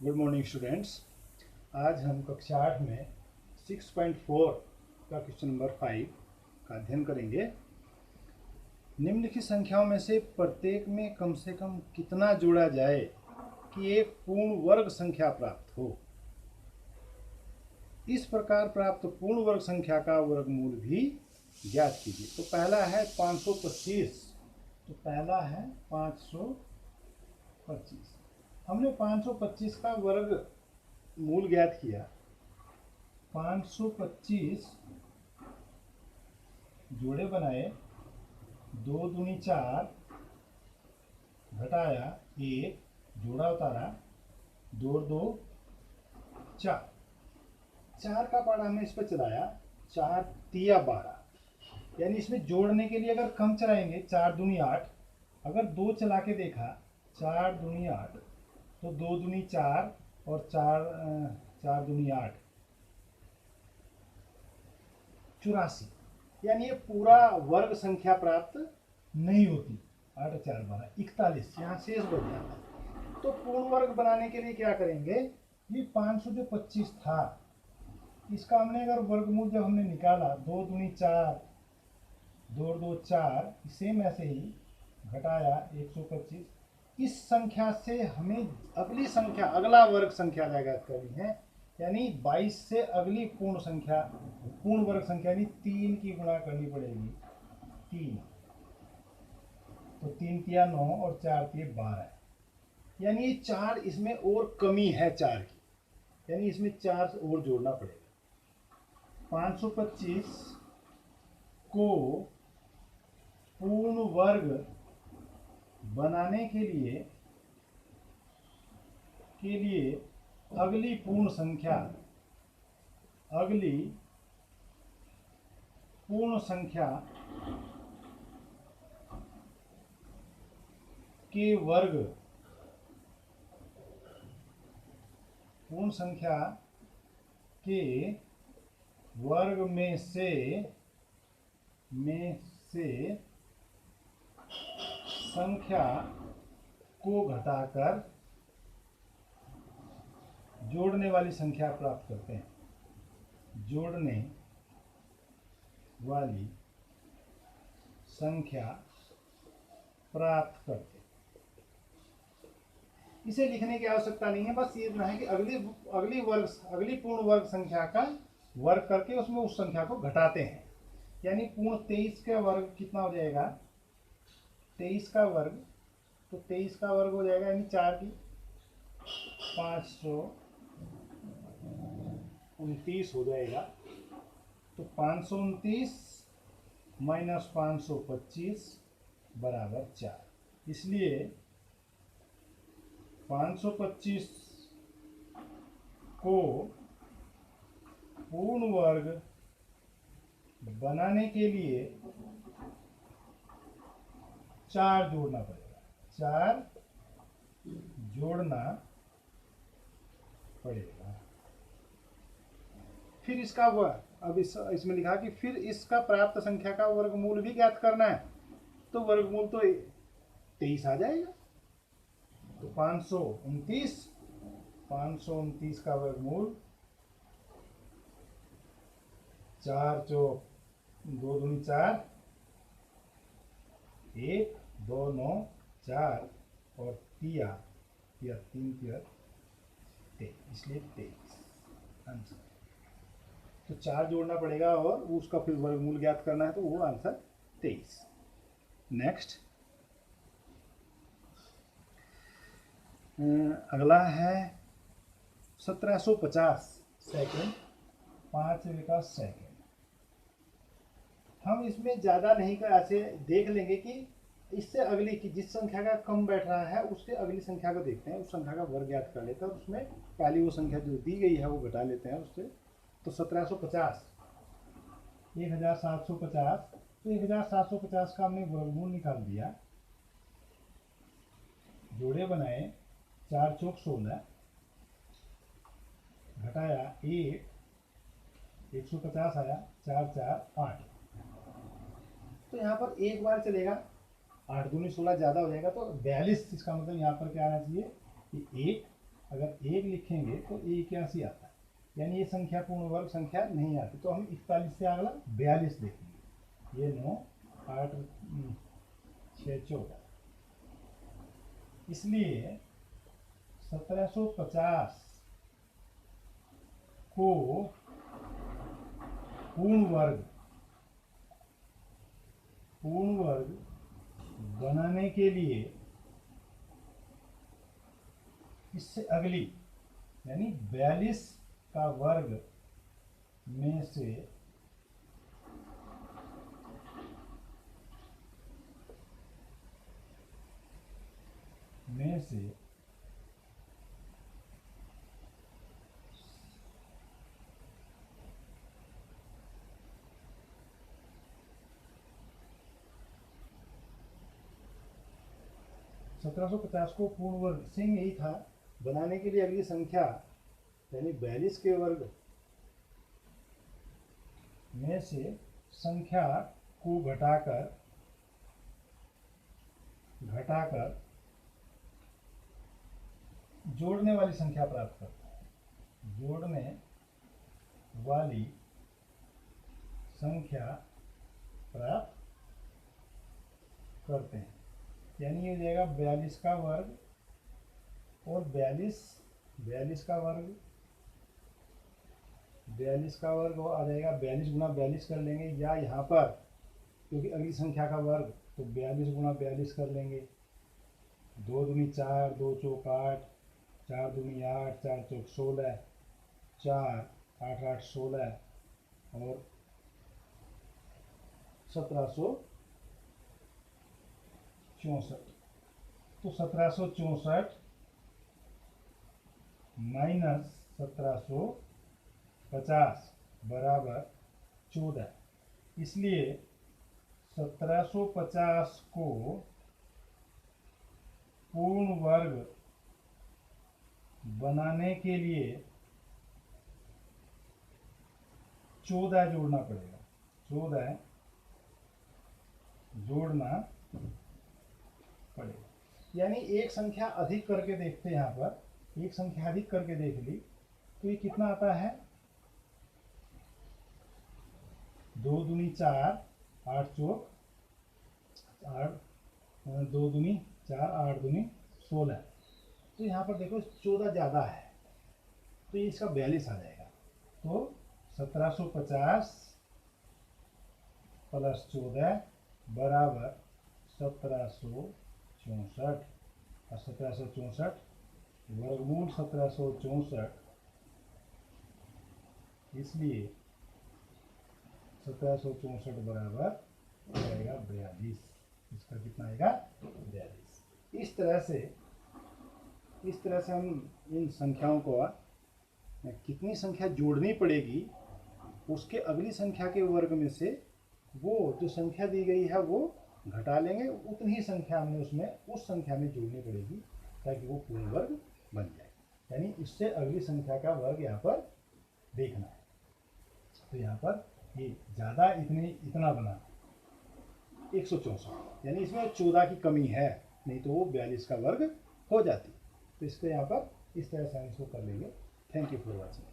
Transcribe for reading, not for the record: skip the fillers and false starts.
Good morning students. आज हम कक्षा 8 में 6.4 का क्वेश्चन नंबर 5 का अध्ययन करेंगे। निम्नलिखित संख्याओं में से प्रत्येक में कम से कम कितना जोड़ा जाए कि एक पूर्ण वर्ग संख्या प्राप्त हो। इस प्रकार प्राप्त पूर्ण वर्ग संख्या का वर्गमूल भी ज्ञात कीजिए। तो पहला है 525। तो पहला है 525। हमने 525 का वर्ग मूल ज्ञात किया। 525 जोड़े बनाए, 2 दूनी 4, घटाया 1, जोड़ा उतारा, 2 2 4, 4 का पारा हमने इस पर चलाया, 4 तिया 12। यानी इसमें जोड़ने के लिए अगर कम चलाएंगे 4 दूनी 8, अगर 2 चला के देखा 4 दूनी 8, तो 2 दूनी 4 और 4 दूनी 8, 84। यानी ये पूरा वर्ग संख्या प्राप्त नहीं होती। 8 4 12 41, यहाँ शेष बच जाता है। तो पूर्ण वर्ग बनाने के लिए क्या करेंगे, ये 525 था, इसका हमने अगर वर्गमूल जब हमने निकाला 2 दूनी 4, 2 2 4, सेम ऐसे ही घटाया 125। इस संख्या से हमें अगली संख्या, अगला वर्ग संख्या ज्ञात करनी है। यानी 22 से अगली पूर्ण संख्या, पूर्ण वर्ग संख्या यानी 3 की गुणा करनी पड़ेगी। 3, तो 3 तिया 9 और 4 तिया 12। यानी 4 इसमें और कमी है 4 की, यानी इसमें 4 और जोड़ना पड़ेगा। 525 को पूर्ण वर्ग बनाने के लिए अगली पूर्ण संख्या, अगली पूर्ण संख्या के वर्ग, पूर्ण संख्या के वर्ग में से संख्या को घटाकर जोड़ने वाली संख्या प्राप्त करते हैं। जोड़ने वाली संख्या प्राप्त करते हैं। इसे लिखने की आवश्यकता नहीं है, बस ये इतना है कि अगली पूर्ण वर्ग संख्या का वर्ग करके उसमें उस संख्या को घटाते हैं। यानी पूर्ण 23 का वर्ग कितना हो जाएगा, 23 का वर्ग, तो 23 का वर्ग हो जाएगा यानी 4 की 529 हो जाएगा। तो 529 माइनस 525 बराबर 4। इसलिए 525 को पूर्ण वर्ग बनाने के लिए 4 जोड़ना पड़ेगा, 4 जोड़ना पड़ेगा। फिर इसका अब इसमें लिखा कि फिर इसका प्राप्त संख्या का वर्गमूल भी ज्ञात करना है। तो वर्गमूल तो 23 आ जाएगा। तो 529 का वर्गमूल 4 चौक 2 दूनी 4, 1 2 9 4 और तिया 3 तिया 23, इसलिए 23 आंसर। तो 4 जोड़ना पड़ेगा और उसका फिर वर्गमूल ज्ञात करना है, तो वो आंसर 23। नेक्स्ट अगला है 1750 सेकेंड, 5 का सेकेंड। हम इसमें ज़्यादा नहीं कर, ऐसे देख लेंगे कि इससे अगली की जिस संख्या का कम बैठ रहा है उससे अगली संख्या को देखते हैं, उस संख्या का वर्ग ज्ञात कर लेते हैं और उसमें पहली वो संख्या जो दी गई है वो घटा लेते हैं उससे। तो 1750, 1750, तो 1750 का हमने वर्गमूल निकाल दिया, जोड़े बनाए, 4 चौक 16, घटाया 1, 150 आया, 4 4 8। तो यहाँ पर एक बार चलेगा, 8 दूनी 16 ज़्यादा हो जाएगा, तो 42। इसका मतलब यहाँ पर क्या आना चाहिए कि 1 अगर 1 लिखेंगे तो 81 आता है, यानी ये संख्या पूर्ण वर्ग संख्या नहीं आती। तो हम 41 से अगला 42 देखेंगे। ये 9 8 6 14, इसलिए 1750 को पूर्ण वर्ग बनाने के लिए इससे अगली यानी 42 का वर्ग में से 1750 को पूर्ण वर्ग से यही था बनाने के लिए अगली संख्या यानी 42 के वर्ग में से संख्या को घटाकर जोड़ने वाली संख्या प्राप्त करता है। जोड़ने वाली संख्या प्राप्त करते हैं, यानी ये हो जाएगा 42 का वर्ग और 42 का वर्ग वो आ जाएगा 42 गुना 42 कर लेंगे, या यहाँ पर क्योंकि अगली संख्या का वर्ग तो 42 गुना 42 कर लेंगे। 2 दूनी 4, 2 चौक 8, 4 दूनी 8, 4 चौक 16, 4 8 8 16 और 1764। तो 1764 माइनस 1750 बराबर 14, इसलिए 1750 को पूर्ण वर्ग बनाने के लिए 14 जोड़ना पड़ेगा। 14 जोड़ना पड़ेगा, यानी एक संख्या अधिक करके देखते हैं। यहाँ पर एक संख्या अधिक करके देख ली तो ये कितना आता है 2 दूनी 4, 8 चौक 8, 2 दूनी 4, 8 दूनी 16। तो यहाँ पर देखो 14 ज़्यादा है तो ये इसका 42 आ जाएगा। तो 1750 प्लस 14 बराबर 1764 और 1764 वर्गमूल 1764, इसलिए 1764 बराबर आएगा 42। इसका कितना आएगा 42। इस तरह से हम इन संख्याओं को कितनी संख्या जोड़नी पड़ेगी उसके अगली संख्या के वर्ग में से वो जो संख्या दी गई है वो घटा लेंगे, उतनी ही संख्या हमने उसमें उस संख्या में जोड़नी पड़ेगी ताकि वो पूर्ण वर्ग बन जाए। यानी इससे अगली संख्या का वर्ग यहाँ पर देखना है। तो यहाँ पर ये ज़्यादा इतना बना 164, यानी इसमें 14 की कमी है, नहीं तो वो 42 का वर्ग हो जाती। तो इसको यहाँ पर इस तरह से हम इसको कर लेंगे। Thank you for watching.